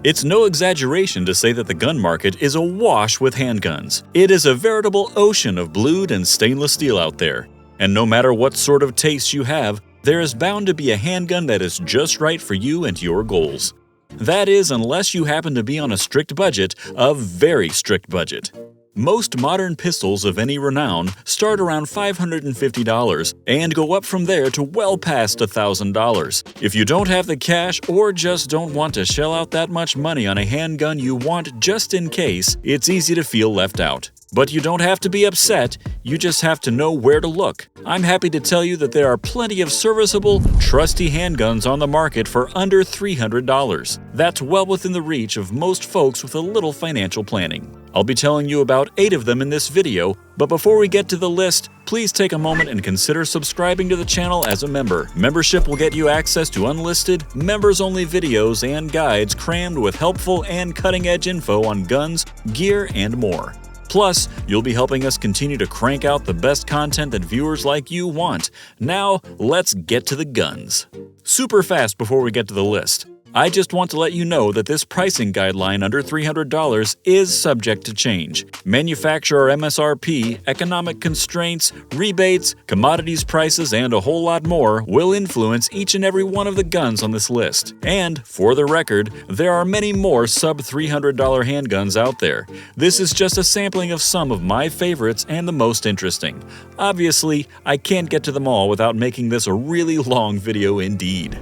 It's no exaggeration to say that the gun market is awash with handguns. It is a veritable ocean of blued and stainless steel out there. And no matter what sort of taste you have, there is bound to be a handgun that is just right for you and your goals. That is, unless you happen to be on a strict budget, a very strict budget. Most modern pistols of any renown start around $550 and go up from there to well past $1,000. If you don't have the cash or just don't want to shell out that much money on a handgun you want just in case, it's easy to feel left out. But you don't have to be upset, you just have to know where to look. I'm happy to tell you that there are plenty of serviceable, trusty handguns on the market for under $300. That's well within the reach of most folks with a little financial planning. I'll be telling you about 8 of them in this video, but before we get to the list, please take a moment and consider subscribing to the channel as a member. Membership will get you access to unlisted, members-only videos and guides crammed with helpful and cutting-edge info on guns, gear, and more. Plus, you'll be helping us continue to crank out the best content that viewers like you want. Now, let's get to the guns. Super fast before we get to the list. I just want to let you know that this pricing guideline under $300 is subject to change. Manufacturer MSRP, economic constraints, rebates, commodities prices, and a whole lot more will influence each and every one of the guns on this list. And, for the record, there are many more sub-$300 handguns out there. This is just a sampling of some of my favorites and the most interesting. Obviously, I can't get to them all without making this a really long video indeed.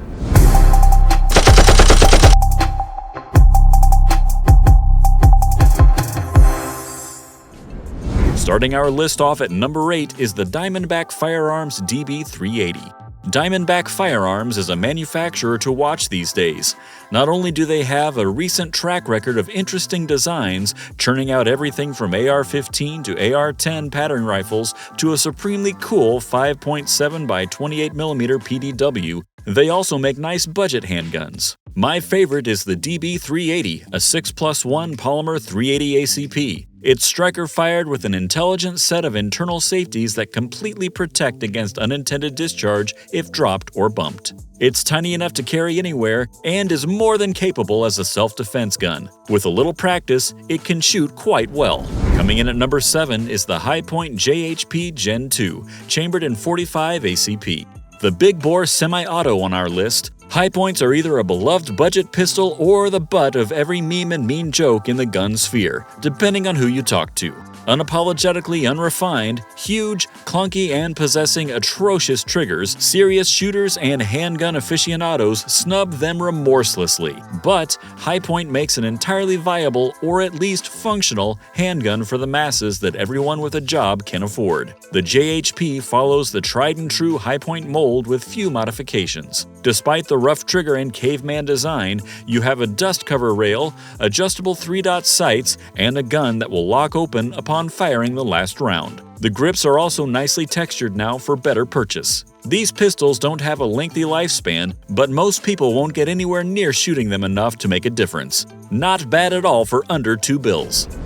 Starting our list off at number 8 is the Diamondback Firearms DB380. Diamondback Firearms is a manufacturer to watch these days. Not only do they have a recent track record of interesting designs, churning out everything from AR-15 to AR-10 pattern rifles to a supremely cool 5.7 by 28mm PDW, they also make nice budget handguns. My favorite is the DB380, a 6+1 polymer 380 ACP. It's striker-fired with an intelligent set of internal safeties that completely protect against unintended discharge if dropped or bumped. It's tiny enough to carry anywhere and is more than capable as a self-defense gun. With a little practice, it can shoot quite well. Coming in at number 7 is the Hi-Point JHP Gen 2, chambered in .45 ACP. The big bore semi-auto on our list, Hi-Points are either a beloved budget pistol or the butt of every meme and mean joke in the gun sphere, depending on who you talk to. Unapologetically unrefined, huge, clunky, and possessing atrocious triggers, serious shooters and handgun aficionados snub them remorselessly. But Hi-Point makes an entirely viable, or at least functional, handgun for the masses that everyone with a job can afford. The JHP follows the tried-and-true Hi-Point mold with few modifications. Despite the rough trigger and caveman design, you have a dust cover rail, adjustable 3-dot sights, and a gun that will lock open upon firing the last round. The grips are also nicely textured now for better purchase. These pistols don't have a lengthy lifespan, but most people won't get anywhere near shooting them enough to make a difference. Not bad at all for under $2.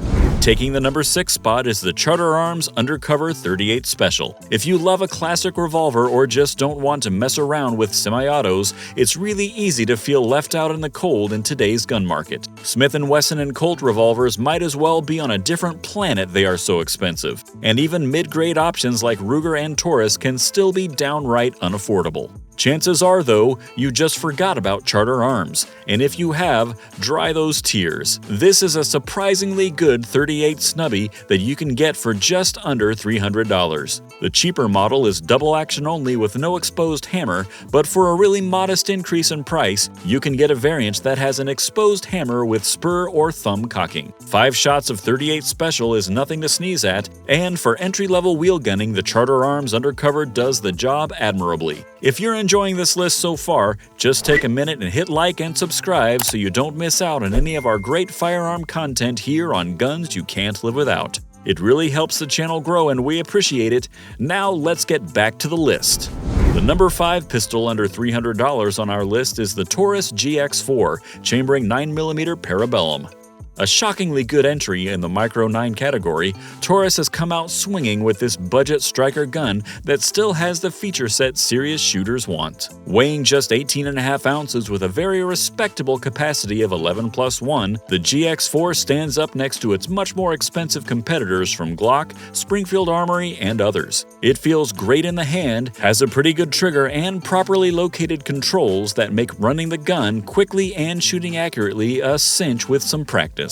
Taking the number 6 spot is the Charter Arms Undercover 38 Special. If you love a classic revolver or just don't want to mess around with semi-autos, it's really easy to feel left out in the cold in today's gun market. Smith & Wesson and Colt revolvers might as well be on a different planet, they are so expensive. And even mid-grade options like Ruger and Taurus can still be downright unaffordable. Chances are, though, you just forgot about Charter Arms, and if you have, dry those tears. This is a surprisingly good 38 snubby that you can get for just under $300. The cheaper model is double action only with no exposed hammer, but for a really modest increase in price, you can get a variant that has an exposed hammer with spur or thumb cocking. 5 shots of 38 Special is nothing to sneeze at, and for entry-level wheel gunning, the Charter Arms Undercover does the job admirably. If you're enjoying this list so far, just take a minute and hit like and subscribe so you don't miss out on any of our great firearm content here on Guns You Can't Live Without. It really helps the channel grow and we appreciate it. Now let's get back to the list. The number 5 pistol under $300 on our list is the Taurus GX4, chambering 9mm Parabellum. A shockingly good entry in the Micro 9 category, Taurus has come out swinging with this budget striker gun that still has the feature set serious shooters want. Weighing just 18.5 ounces with a very respectable capacity of 11+1, the GX4 stands up next to its much more expensive competitors from Glock, Springfield Armory, and others. It feels great in the hand, has a pretty good trigger, and properly located controls that make running the gun quickly and shooting accurately a cinch with some practice.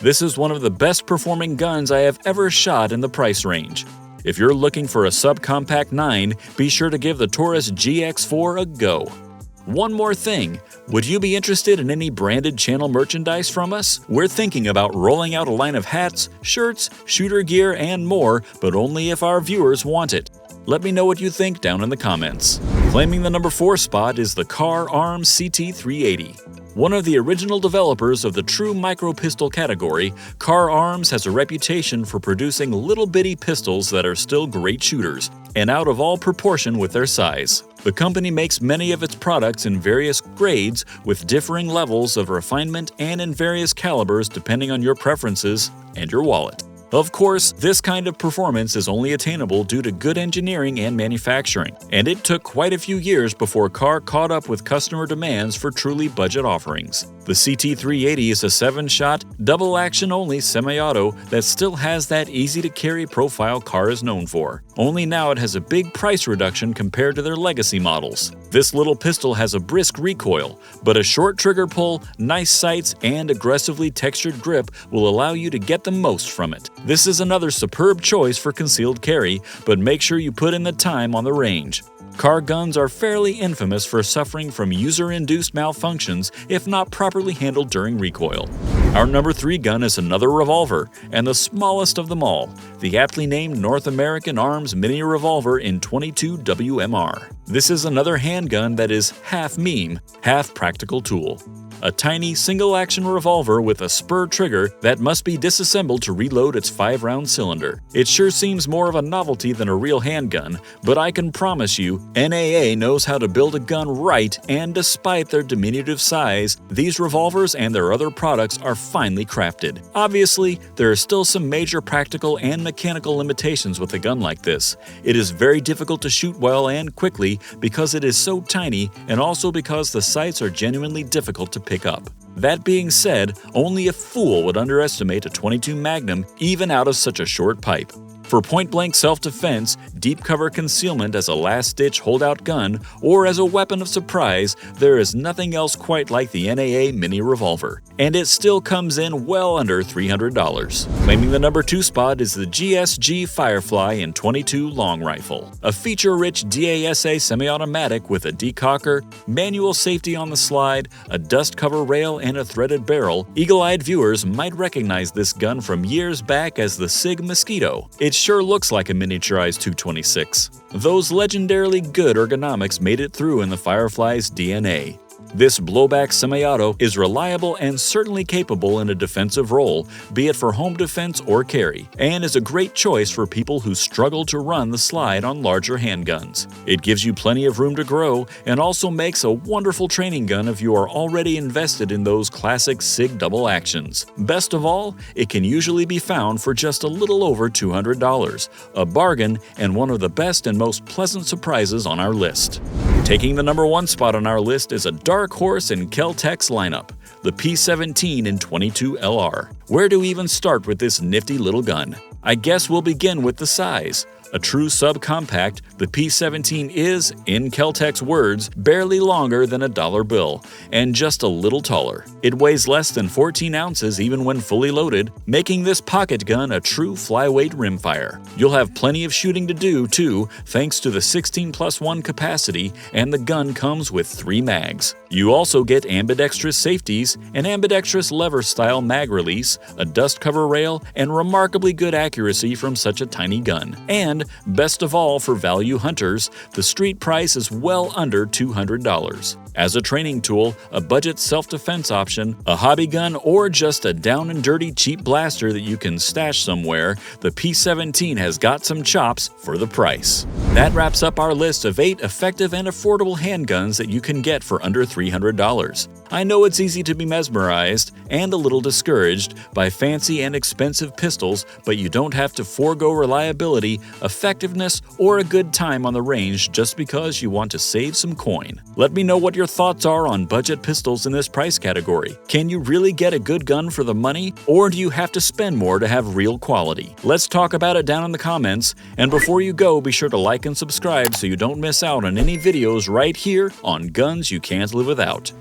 This is one of the best performing guns I have ever shot in the price range. If you're looking for a subcompact 9, be sure to give the Taurus GX4 a go. One more thing, would you be interested in any branded channel merchandise from us? We're thinking about rolling out a line of hats, shirts, shooter gear, and more, but only if our viewers want it. Let me know what you think down in the comments. Claiming the number 4 spot is the Car Arms CT380. One of the original developers of the true micro pistol category, Car Arms has a reputation for producing little bitty pistols that are still great shooters, and out of all proportion with their size. The company makes many of its products in various grades with differing levels of refinement and in various calibers depending on your preferences and your wallet. Of course, this kind of performance is only attainable due to good engineering and manufacturing, and it took quite a few years before Car caught up with customer demands for truly budget offerings. The CT380 is a 7-shot, double-action-only semi-auto that still has that easy-to-carry profile Car is known for. Only now it has a big price reduction compared to their legacy models. This little pistol has a brisk recoil, but a short trigger pull, nice sights, and aggressively textured grip will allow you to get the most from it. This is another superb choice for concealed carry, but make sure you put in the time on the range. Car guns are fairly infamous for suffering from user-induced malfunctions if not properly handled during recoil. Our number 3 gun is another revolver, and the smallest of them all, the aptly named North American Arms Mini Revolver in 22 WMR. This is another handgun that is half meme, half practical tool. A tiny single-action revolver with a spur trigger that must be disassembled to reload its 5-round cylinder. It sure seems more of a novelty than a real handgun, but I can promise you, NAA knows how to build a gun right, and despite their diminutive size, these revolvers and their other products are finely crafted. Obviously, there are still some major practical and mechanical limitations with a gun like this. It is very difficult to shoot well and quickly because it is so tiny, and also because the sights are genuinely difficult to pick up. That being said, only a fool would underestimate a .22 Magnum even out of such a short pipe. For point-blank self-defense, deep cover concealment as a last-ditch holdout gun, or as a weapon of surprise, there is nothing else quite like the NAA Mini Revolver, and it still comes in well under $300. Claiming the number 2 spot is the GSG Firefly in .22 Long Rifle, a feature-rich DASA semi-automatic with a decocker, manual safety on the slide, a dust cover rail, and a threaded barrel. Eagle-eyed viewers might recognize this gun from years back as the SIG Mosquito. It sure looks like a miniaturized 226. Those legendarily good ergonomics made it through in the Firefly's DNA. This blowback semi-auto is reliable and certainly capable in a defensive role, be it for home defense or carry, and is a great choice for people who struggle to run the slide on larger handguns. It gives you plenty of room to grow and also makes a wonderful training gun if you are already invested in those classic SIG double actions. Best of all, it can usually be found for just a little over $200, a bargain and one of the best and most pleasant surprises on our list. Taking the number 1 spot on our list is a dark horse in Kel-Tec's lineup, the P7 in .22 LR. Where do we even start with this nifty little gun? I guess we'll begin with the size. A true subcompact, the P7 is, in Kel-Tec's words, barely longer than a dollar bill, and just a little taller. It weighs less than 14 ounces even when fully loaded, making this pocket gun a true flyweight rimfire. You'll have plenty of shooting to do, too, thanks to the 16+1 capacity, and the gun comes with 3 mags. You also get ambidextrous safeties, an ambidextrous lever-style mag release, a dust cover rail, and remarkably good accuracy from such a tiny gun. And, best of all for value hunters, the street price is well under $200. As a training tool, a budget self-defense option, a hobby gun, or just a down-and-dirty cheap blaster that you can stash somewhere, the P7 has got some chops for the price. That wraps up our list of 8 effective and affordable handguns that you can get for under $300. I know it's easy to be mesmerized and a little discouraged by fancy and expensive pistols, but you don't have to forego reliability, effectiveness, or a good time on the range just because you want to save some coin. Let me know what your thoughts are on budget pistols in this price category. Can you really get a good gun for the money, or do you have to spend more to have real quality? Let's talk about it down in the comments, and before you go, be sure to like and subscribe so you don't miss out on any videos right here on Guns You Can't Live Without.